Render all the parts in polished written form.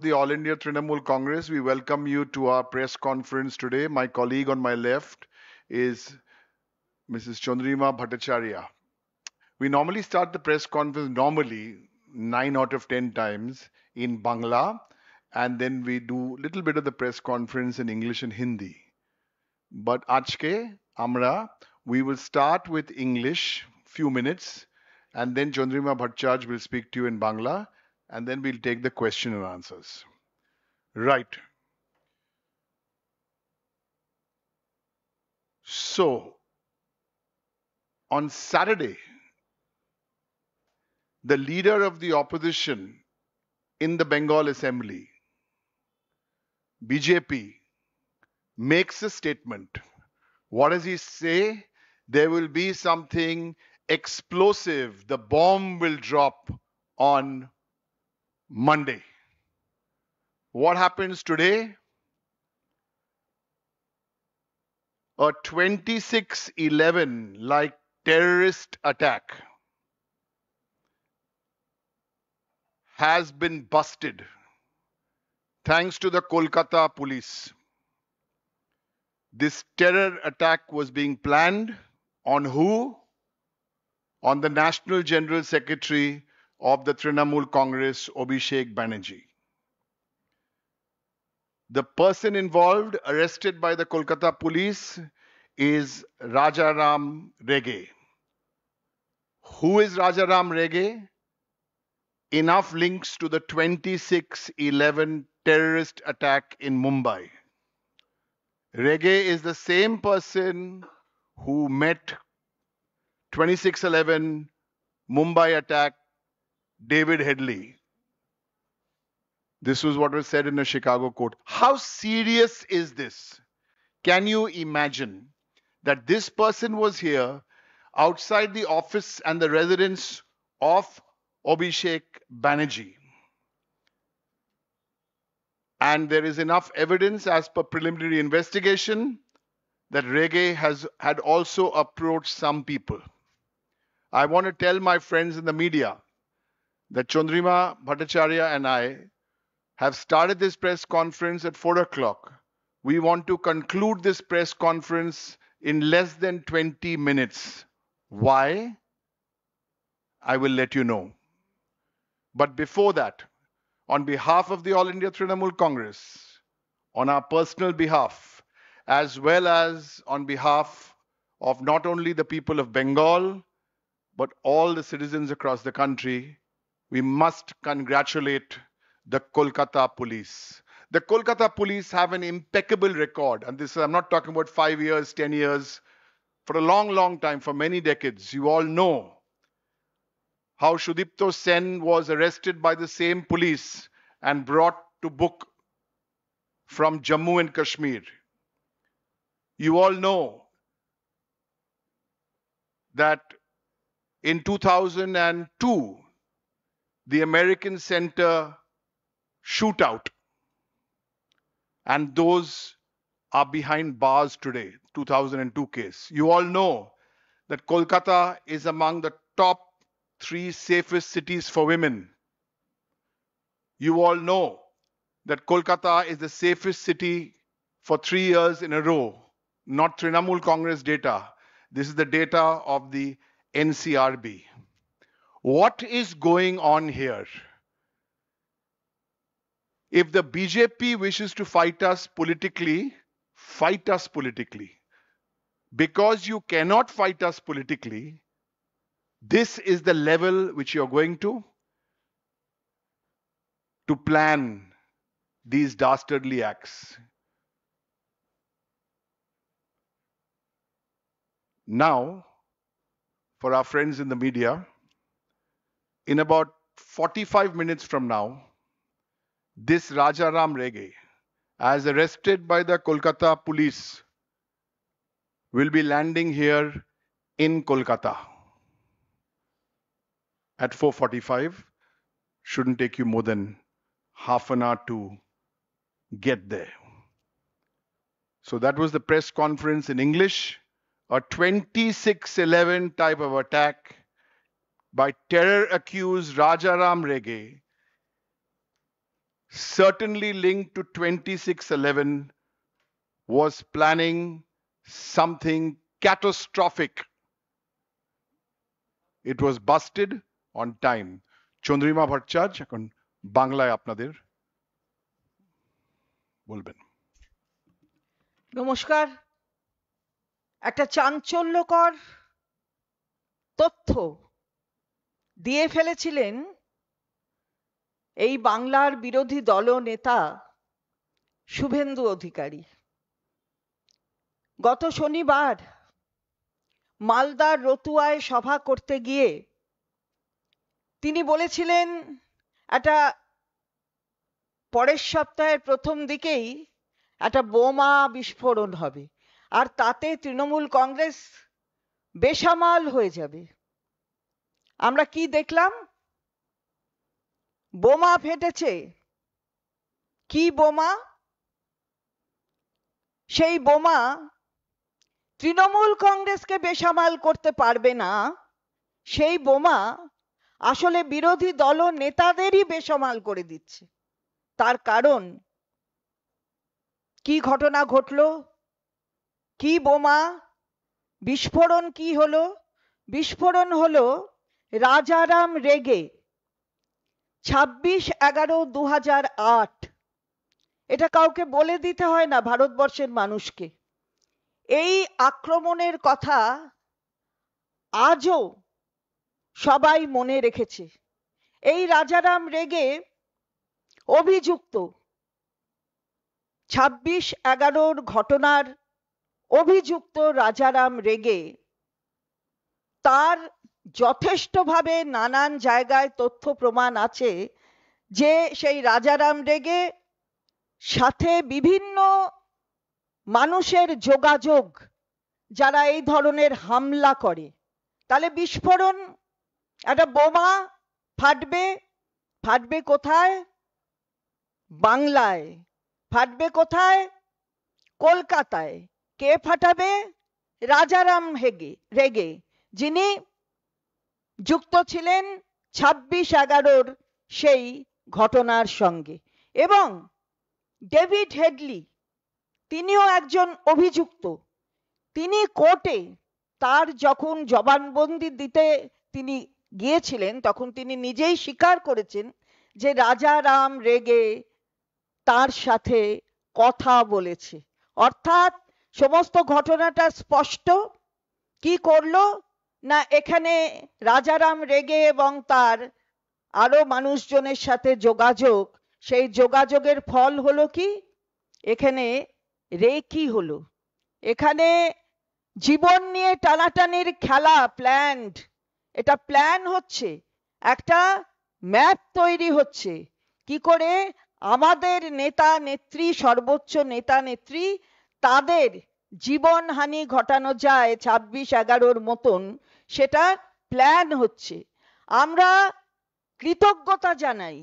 the All India Trinamool Congress. We welcome you to our press conference today. My colleague on my left is Mrs. Chandrima Bhattacharya. We normally start the press conference 9 out of 10 times in Bangla, and then we do a little bit of the press conference in English and Hindi. But Ajke, Amra, we will start with English, few minutes, and then Chandrima Bhattacharya will speak to you in Bangla, and then we'll take the question and answers. Right. So, on Saturday, the leader of the opposition in the Bengal Assembly, BJP, makes a statement. What does he say? There will be something explosive. The bomb will drop on Monday. What happens today? A 26/11 like terrorist attack has been busted thanks to the Kolkata police. This terror attack was being planned on who? On the National General Secretary of the Trinamool Congress, Abhishek Banerjee. The person involved, arrested by the Kolkata police, is Rajaram Rege. Who is Rajaram Rege? Enough links to the 26/11 terrorist attack in Mumbai. Rege is the same person who met 26/11 Mumbai attack David Headley. This was what was said in a Chicago court. How serious is this? Can you imagine that this person was here outside the office and the residence of Abhishek Banerjee? And there is enough evidence as per preliminary investigation that Rege had also approached some people. I want to tell my friends in the media that Chandrima Bhattacharya and I have started this press conference at 4 o'clock. We want to conclude this press conference in less than 20 minutes. Why? I will let you know. But before that, on behalf of the All India Trinamool Congress, on our personal behalf, as well as on behalf of not only the people of Bengal, but all the citizens across the country, we must congratulate the Kolkata police. The Kolkata police have an impeccable record. And this, I'm not talking about 5 years, 10 years, for a long, long time, for many decades. You all know how Shudipto Sen was arrested by the same police and brought to book from Jammu and Kashmir. You all know that in 2002, the American Center shootout, and those are behind bars today, 2002 case. You all know that Kolkata is among the top 3 safest cities for women. You all know that Kolkata is the safest city for 3 years in a row, not Trinamool Congress data. This is the data of the NCRB. What is going on here? If the BJP wishes to fight us politically, fight us politically. Because you cannot fight us politically, this is the level which you're going to plan these dastardly acts. Now, for our friends in the media, in about 45 minutes from now, this Rajaram Rege, as arrested by the Kolkata police, will be landing here in Kolkata at 4:45. Shouldn't take you more than half an hour to get there. So that was the press conference in English. A 26/11 type of attack by terror accused Rajaram Rege certainly linked to 2611, was planning something catastrophic. It was busted on time. Chandrima Bhattacharya এখন বাংলায় আপনাদের বলবেন। নমস্কার। একটা চাঞ্চল্যকর তথ্য দিয়ে ফেলেছিলেন এই বাংলার বিরোধী দলনেতা শুভেন্দু অধিকারী। গত শনিবার মালদার রতুয়ায় সভা করতে গিয়ে তিনি বলেছিলেন একটা পরের সপ্তাহের প্রথম দিকেই একটা বোমা বিস্ফোরণ হবে, আর তাতে তৃণমূল কংগ্রেস বেসামাল হয়ে যাবে। আমরা কি দেখলাম? বোমা ফেটেছে। কি বোমা? সেই বোমা তৃণমূল কংগ্রেসকে বেসামাল করতে পারবে না, সেই বোমা আসলে বিরোধী দল নেতাদেরই বেসামাল করে দিচ্ছে। তার কারণ কি ঘটনা ঘটলো? কি বোমা বিস্ফোরণ? কি হলো? বিস্ফোরণ হলো রাজারাম রেগে 26/11/2008। এটা কাউকে বলে দিতে হয় না ভারতবর্ষের মানুষকে। এই আক্রমণের কথা আজও সবাই মনে রেখেছে। এই রাজারাম রেগে অভিযুক্ত 26/11 ঘটনার অভিযুক্ত রাজারাম রেগে, তার যথেষ্টভাবে নানান জায়গায় তথ্য প্রমাণ আছে যে সেই রাজারাম রেগে সাথে বিভিন্ন মানুষের যোগাযোগ, যারা এই ধরনের হামলা করে। তাহলে বিস্ফোরণ, একটা বোমা ফাটবে। ফাটবে কোথায়? বাংলায়। ফাটবে কোথায়? কলকাতায়। কে ফাটাবে? রাজারাম রেগে, যিনি যুক্ত ছিলেন 26/11 সেই ঘটনার সঙ্গে। এবং ডেভিড হেডলি, তিনিও একজন অভিযুক্ত। তিনি কোর্টে তার যখন জবানবন্দি দিতে তিনি গিয়েছিলেন, তখন তিনি নিজেই স্বীকার করেছেন যে রাজারাম রেগে তার সাথে কথা বলেছে। অর্থাৎ সমস্ত ঘটনাটা স্পষ্ট। কি করলো না, এখানে রাজারাম রেগে এবং তার আরো মানুষজনের সাথে যোগাযোগ, সেই যোগাযোগের ফল হলো কি? এখানে রেকি হলো। এখানে জীবন নিয়ে টানাটানির খেলা প্ল্যান্ড। এটা প্ল্যান হচ্ছে, একটা ম্যাপ তৈরি হচ্ছে কি করে আমাদের নেতা নেত্রী, সর্বোচ্চ নেতা নেত্রী, তাদের জীবনহানি ঘটানো যায় 26/11 মতন, সেটা প্ল্যান হচ্ছে। আমরা কৃতজ্ঞতা জানাই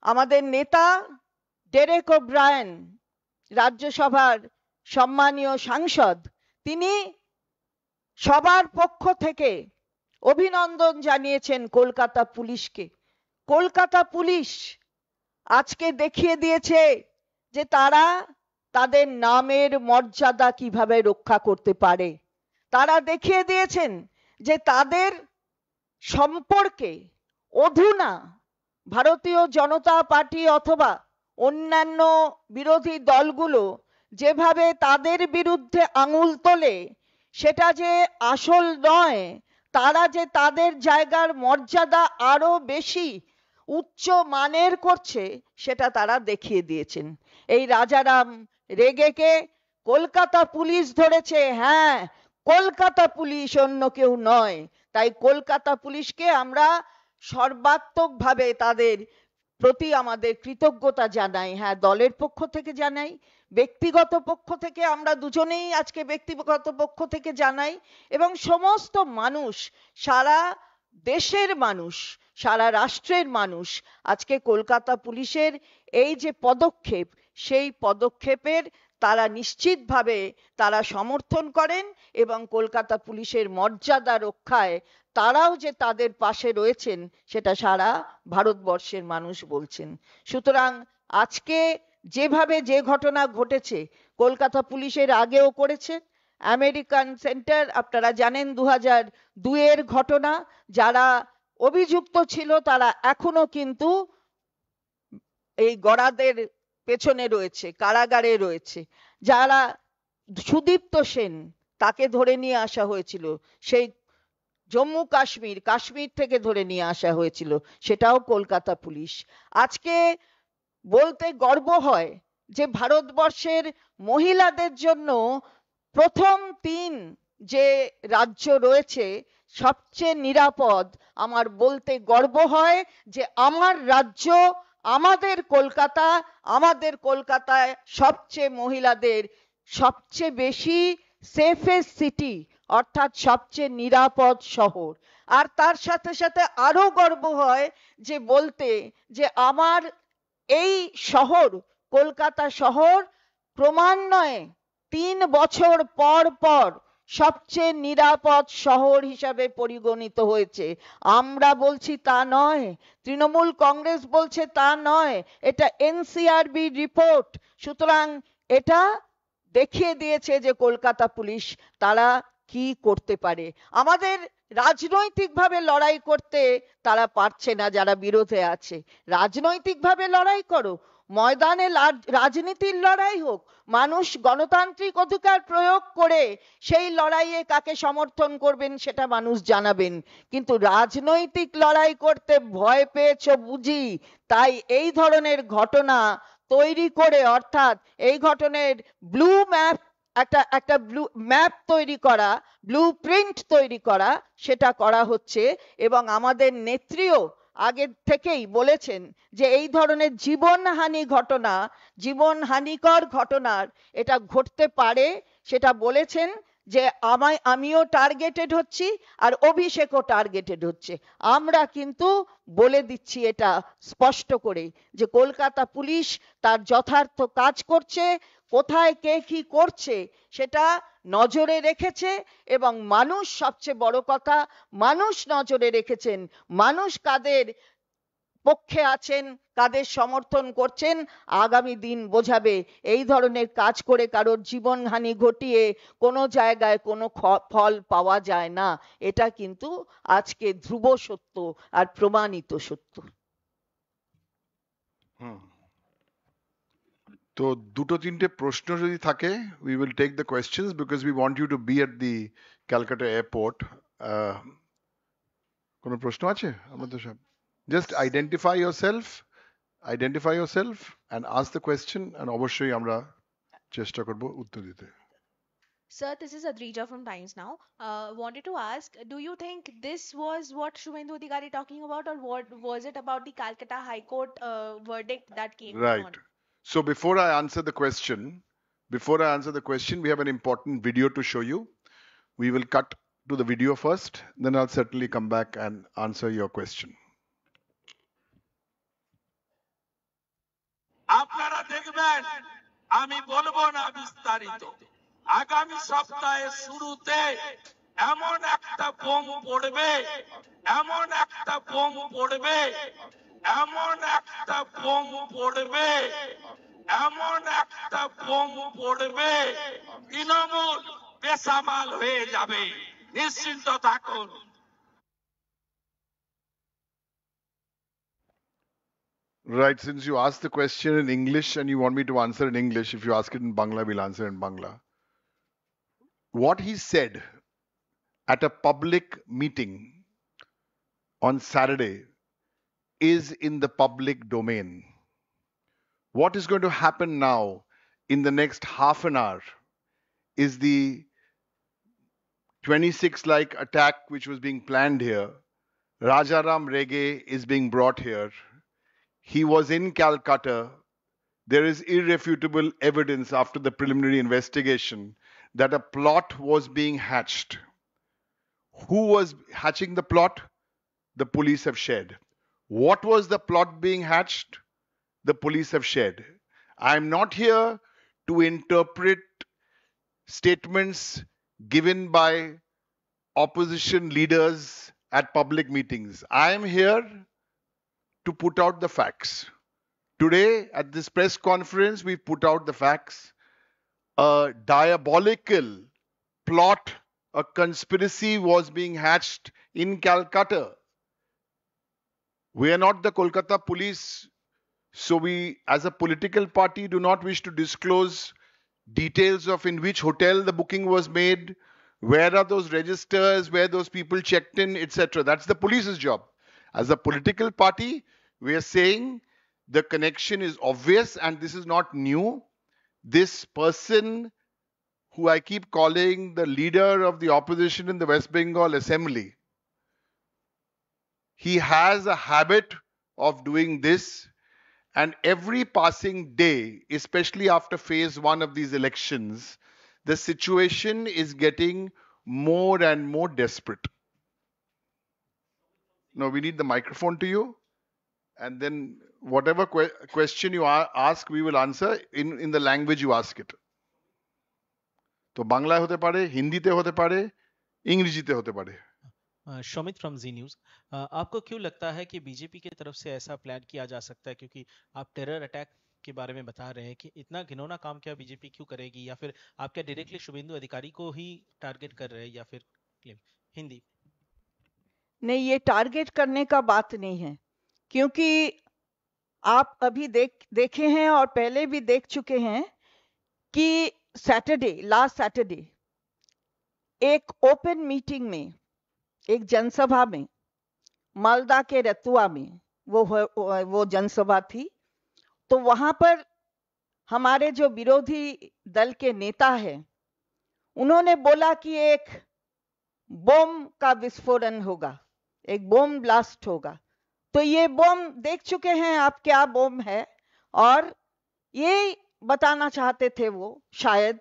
আমাদের নেতা ডেরেক ওব্রায়েন, রাজ্যসভার সম্মানীয় সাংসদ, তিনি সবার পক্ষ থেকে অভিনন্দন জানিয়েছেন কলকাতা পুলিশকে। কলকাতা পুলিশ আজকে দেখিয়ে দিয়েছে যে তারা তাদের নামের মর্যাদা কিভাবে রক্ষা করতে পারে। তারা দেখিয়ে দিয়েছেন যে তাদের সম্পর্কে অধুনা ভারতীয় জনতা পার্টি অথবা অন্যান্য বিরোধী দলগুলো যেভাবে তাদের বিরুদ্ধে আঙুল তোলে, সেটা যে আসল নয়, তারা যে তাদের জায়গার মর্যাদা আরো বেশি উচ্চ মানের করছে, সেটা তারা দেখিয়ে দিয়েছেন। এই রাজারাম রেগেকে কলকাতা পুলিশ ধরেছে। হ্যাঁ, কলকাতা পুলিশ, অন্য কেউ নয়। তাই কলকাতা পুলিশকে আমরা সর্বাত্মকভাবে তাদের প্রতি আমাদের কৃতজ্ঞতা জানাই। হ্যাঁ, দলের পক্ষ থেকে জানাই, ব্যক্তিগত পক্ষ থেকে আমরা দুজনেই আজকে ব্যক্তিগত পক্ষ থেকে জানাই, এবং সমস্ত মানুষ, সারা দেশের মানুষ, সারা রাষ্ট্রের মানুষ আজকে কলকাতা পুলিশের এই যে পদক্ষেপ, সেই পদক্ষেপের তারা নিশ্চিতভাবে তারা সমর্থন করেন এবং কলকাতা পুলিশের মর্যাদা রক্ষায় তারাও যে তাদের পাশে রয়েছেন সেটা সারা ভারতবর্ষের মানুষ বলছেন। সুতরাং আজকে যেভাবে যে ঘটনা ঘটেছে কলকাতা পুলিশের আগেও করেছে, আমেরিকান সেন্টার আপনারা জানেন 2002-এর ঘটনা, যারা অভিযুক্ত ছিল তারা এখনো কিন্তু এই গড়াদের পেছনে রয়েছে, কারাগারে রয়েছে। যারা সুদীপ্ত সেন, তাকে ধরে নিয়ে আসা হয়েছিল সেই জম্মু কাশ্মীর থেকে ধরে নিয়ে আসা হয়েছিল, সেটাও কলকাতা পুলিশ। আজকে বলতে গর্ব হয় যে ভারতবর্ষের মহিলাদের জন্য প্রথম 3 যে রাজ্য রয়েছে সবচেয়ে নিরাপদ। আমার বলতে গর্ব হয় যে আমার রাজ্য, আমাদের কলকাতায় সবচেয়ে মহিলাদের সবচেয়ে বেশি সেফেস্ট সিটি, অর্থাৎ সবচেয়ে নিরাপদ শহর। আর তার সাথে সাথে আরো গর্ব হয় যে বলতে যে আমার এই শহর, কলকাতা শহর ক্রমান্বয়ে 3 বছর পর পর সবচেয়ে নিরাপদ শহর হিসাবে পরিগণিত হয়েছে। আমরা বলছি তা নয়, তৃণমূল কংগ্রেস বলছে তা নয়, এটা এনসিআরবি রিপোর্ট। সুতরাং এটা দেখিয়ে দিয়েছে যে কলকাতা পুলিশ তারা কি করতে পারে। আমাদের রাজনৈতিকভাবে লড়াই করতে তারা পারছে না, যারা বিরোধে আছে। রাজনৈতিকভাবে লড়াই করো, ময়দানে রাজনীতির লড়াই হোক, মানুষ গণতান্ত্রিক অধিকার প্রয়োগ করে সেই লড়াইয়ে কাকে সমর্থন করবেন সেটা মানুষ জানাবেন। কিন্তু রাজনৈতিক লড়াই করতে ভয় পেয়েছো বুঝি, তাই এই ধরনের ঘটনা তৈরি করে, অর্থাৎ এই ঘটনের ব্লু ম্যাপ, একটা ব্লু ম্যাপ তৈরি করা, ব্লু প্রিন্ট তৈরি করা, সেটা করা হচ্ছে। এবং আমাদের নেত্রীও আগে থেকেই বলেছেন যে এই ধরনের জীবনহানিকর ঘটনার এটা ঘটতে পারে, সেটা বলেছেন যে আমিও টার্গেটেড হচ্ছি আর অভিষেকও টার্গেটেড হচ্ছে। আমরা কিন্তু বলে দিচ্ছি এটা স্পষ্ট করে যে কলকাতা পুলিশ তার যথার্থ কাজ করছে, কোথায় কে কি করছে সেটা নজরে রেখেছে। এবং মানুষ, সবচেয়ে বড় কথা, মানুষ নজরে রেখেছেন, মানুষ কাদের পক্ষে আছেন, কাদের সমর্থন করছেন, আগামী দিন বোঝাবে। এই ধরনের কাজ করে কারোর জীবনহানি ঘটিয়ে কোনো জায়গায় কোনো ফল পাওয়া যায় না, এটা কিন্তু আজকে ধ্রুব সত্য আর প্রমাণিত সত্য। তো দুটো তিনটে প্রশ্ন যদি থাকে, we will take the questions because we want you to be at the Calcutta airport. কোনো প্রশ্ন আছে? আমাদের সব just identify yourself and ask the question, and অবশ্যই আমরা চেষ্টা করব উত্তর দিতে। Sir, this is Adrija from Times Now. Wanted to ask, do you think this was what Shubhendu Adhikari talking about, or what was it about the Calcutta High Court verdict that came Right. on? So before I answer the question, we have an important video to show you. We will cut to the video first, then I'll certainly come back and answer your question. আপনারা দেখবেন, আমি বলবো না বিস্তারিত, আগামী সপ্তাহের শুরুতে এমন একটা বোম পড়বে, এমন একটা বোম পড়বে, এমন একটা বোম পড়বে, এমন একটা বোম পড়বে, তৃণমূল বেসামাল হয়ে যাবে, নিশ্চিন্ত থাকুন। Right, since you asked the question in English and you want me to answer in English, if you ask it in Bangla, we'll answer in Bangla. What he said at a public meeting on Saturday is in the public domain. What is going to happen now in the next half an hour is the 26-like attack which was being planned here. Rajaram Rege is being brought here. He was in Calcutta. There is irrefutable evidence after the preliminary investigation that a plot was being hatched. Who was hatching the plot? The police have shared. What was the plot being hatched? The police have shared. I'm not here to interpret statements given by opposition leaders at public meetings. I am here to put out the facts. Today, at this press conference, we put out the facts. A diabolical plot, a conspiracy was being hatched in Calcutta. We are not the Kolkata police, so we, as a political party, do not wish to disclose details of in which hotel the booking was made, where are those registers, where those people checked in, etc. That's the police's job. As a political party, we are saying the connection is obvious and this is not new. This person, who I keep calling the leader of the opposition in the West Bengal Assembly, he has a habit of doing this, and every passing day, especially after phase one of these elections, the situation is getting more and more desperate. Now we need the microphone to you, and then whatever question you ask, we will answer in the language you ask it. तो बांग्लाয় হতে পারে, হিন্দিতে হতে পারে, ইংরেজিতে হতে পারে। Shamit from ji news, आपको क्यों लगता है कि बीजेपी की तरफ से ऐसा प्लान किया जा सकता है, क्योंकि आप टेरर अटैक के बारे में बता रहे हैं कि इतना घिनौना काम क्या बीजेपी क्यों करेगी, या फिर आप क्या डायरेक्टली शुभेंदु अधिकारी को ही टारगेट कर रहे हैं, या फिर हिंदी? नहीं, ये टारगेट करने का बात नहीं है, क्योंकि आप अभी देखे हैं और पहले भी देख चुके हैं कि लास्ट सैटरडे एक ओपन मीटिंग में, एक जनसभा में, मालदा के रतुआ में वो जनसभा थी, तो वहां पर हमारे जो विरोधी दल के नेता है, उन्होंने बोला कि एक बम का विस्फोटन होगा, एक बम ब्लास्ट होगा। तो ये बम देख चुके हैं आप क्या बम है, और ये बताना चाहते थे वो शायद,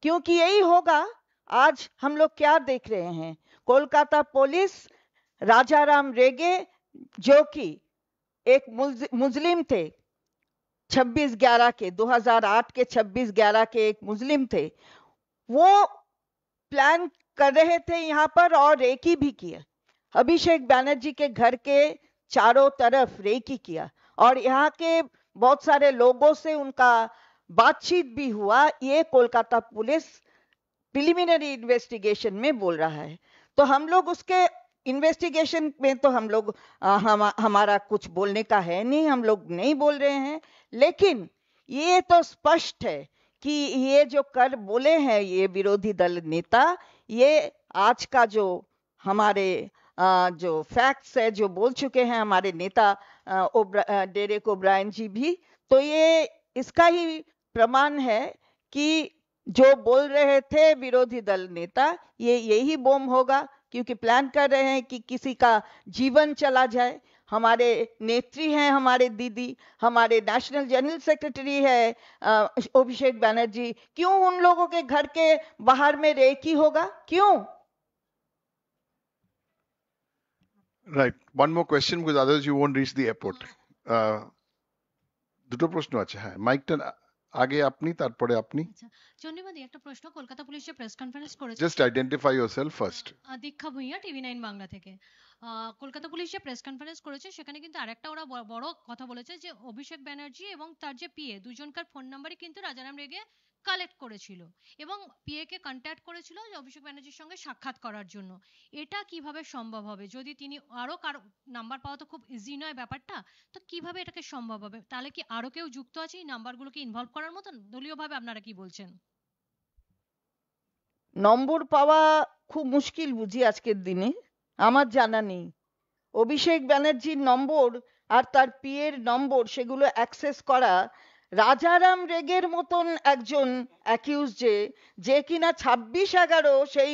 क्योंकि यही होगा। आज हम लोग क्या देख रहे हैं, कोलकाता पुलिस राजाराम रेगे, जो कि एक मुस्लिम थे, 26/11 के 2008 के 26/11 के एक मुस्लिम थे, वो प्लान कर रहे थे यहाँ पर, और रेकी भी किया। अभिषेक बैनर्जी के घर के चारों तरफ रेकी किया, और यहाँ के बहुत सारे लोगों से उनका बातचीत भी हुआ। ये कोलकाता पुलिस प्रिलिमिनरी इन्वेस्टिगेशन में बोल रहा है। तो हम लोग उसके इन्वेस्टिगेशन में तो हम लोग हमारा कुछ बोलने का है नहीं, हम लोग नहीं बोल रहे हैं, लेकिन ये तो स्पष्ट है कि ये जो कर बोले हैं ये विरोधी दल नेता, ये आज का जो हमारे जो फैक्ट्स है, जो बोल चुके हैं हमारे नेता डेरेक ओब्रायन जी भी, तो ये इसका ही प्रमाण है कि जो बोल रहे थे विरोधी दल नेता, ये यही बम होगा, क्योंकि प्लान कर रहे हैं कि किसी का जीवन चला जाए। हमारे नेत्री हैं, हमारे दीदी, हमारे नेशनल जनरल सेक्रेटरी है अभिषेक बैनर्जी, क्यों उन लोगों के घर के बाहर में रेकी होगा, क्यों? Right. One more question, because otherwise you won't reach the airport. দুটো প্রশ্ন আছে। হ্যাঁ, মাইকটা আগে আপনি, তারপরে আপনি। আচ্ছা, চন্দ্রিমাদি, একটা প্রশ্ন। কলকাতা পুলিশ যে প্রেস কনফারেন্স করেছে, জাস্ট আইডেন্টিফাই ইয়োরসেলফ ফার্স্ট। দীক্ষা ভুঁইয়া, TV9 বাংলা থেকে। কলকাতা পুলিশ যে প্রেস কনফারেন্স করেছে, সেখানে কিন্তু আরেকটা ওরা বড় কথা বলেছে যে অভিষেক ব্যানার্জি এবং তার যে পিএ, দুজনকার ফোন নাম্বারই কিন্তু রাজারাম রেগে কালেক্ট করেছিল, এবং পিএ কে কন্ট্যাক্ট করেছিল যে অভিষেক ব্যানার্জির সঙ্গে সাক্ষাৎ করার জন্য। এটা কিভাবে সম্ভব হবে? যদি তিনি আরো কারো নাম্বার পাওয়া তো খুব ইজি নয় ব্যাপারটা, তো কিভাবে এটাকে সম্ভব হবে? তাহলে কি আরো কেউ যুক্ত আছে এই নাম্বারগুলোকে ইনভলভ করার মতন? দলীয়ভাবে আপনারা কি বলছেন? নম্বর পাওয়া খুব মুশকিল বুঝি আজকের দিনে, আমার জানা নেই। অভিষেক ব্যানার্জির নম্বর আর তার পিএর নম্বর, সেগুলো অ্যাক্সেস করা রাজারাম রেগের মতন একজন অ্যাকিউজ, যে কিনা 26/11 সেই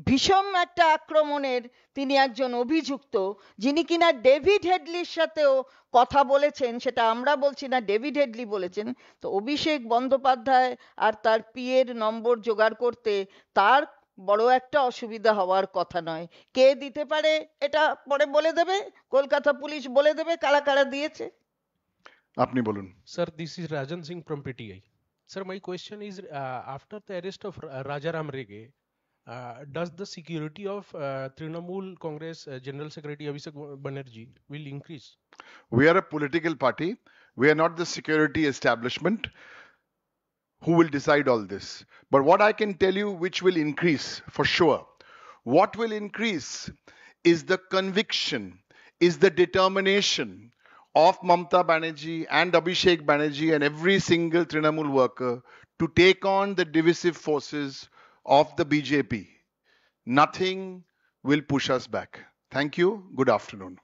ভীষণ একটা আক্রমণের তিনি একজন অভিযুক্ত, যিনি কিনা ডেভিড হেডলির সাথেও কথা বলেছেন, সেটা আমরা বলছি না, ডেভিড হেডলি বলেছেন। তো অভিষেক বন্দ্যোপাধ্যায় আর তার পিএর নম্বর জোগাড় করতে তার বড় একটা অসুবিধা হওয়ার কথা নয়। কে দিতে পারে এটা পরে বলে দেবে, কলকাতা পুলিশ বলে দেবে কারা কারা দিয়েছে। আপনি বলুন। Sir, this is Rajan Singh from PTI. Sir, my question is, after the arrest of Rajaram Rege, does the security of Trinamool Congress General Secretary Abhishek Banerjee will increase? We are a political party. We are not the security establishment who will decide all this. But what I can tell you, which will increase for sure, what will increase is the conviction, is the determination of Mamta Banerjee and Abhishek Banerjee and every single Trinamool worker to take on the divisive forces of the BJP. Nothing will push us back. Thank you. Good afternoon.